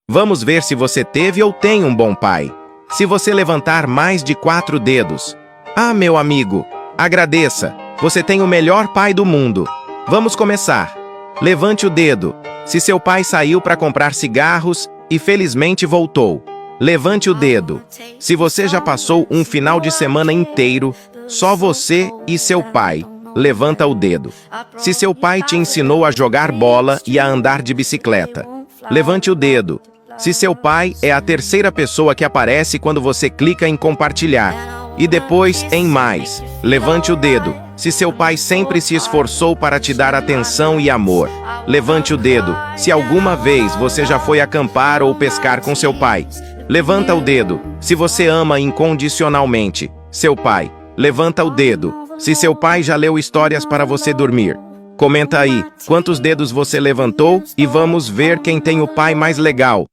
Vamos ver se você teve ou tem um bom pai. Se você levantar mais de 4 dedos. Ah, meu amigo, agradeça. Você tem o melhor pai do mundo. Vamos começar. Levante o dedo. Se seu pai saiu para comprar cigarros e felizmente voltou. Levante o dedo. Se você já passou um final de semana inteiro, só você e seu pai, levanta o dedo. Se seu pai te ensinou a jogar bola e a andar de bicicleta, levante o dedo. Se seu pai é a terceira pessoa que aparece quando você clica em compartilhar, e depois em mais, levante o dedo. Se seu pai sempre se esforçou para te dar atenção e amor, levante o dedo. Se alguma vez você já foi acampar ou pescar com seu pai, levanta o dedo. Se você ama incondicionalmente seu pai, levanta o dedo. Se seu pai já leu histórias para você dormir, comenta aí quantos dedos você levantou e vamos ver quem tem o pai mais legal.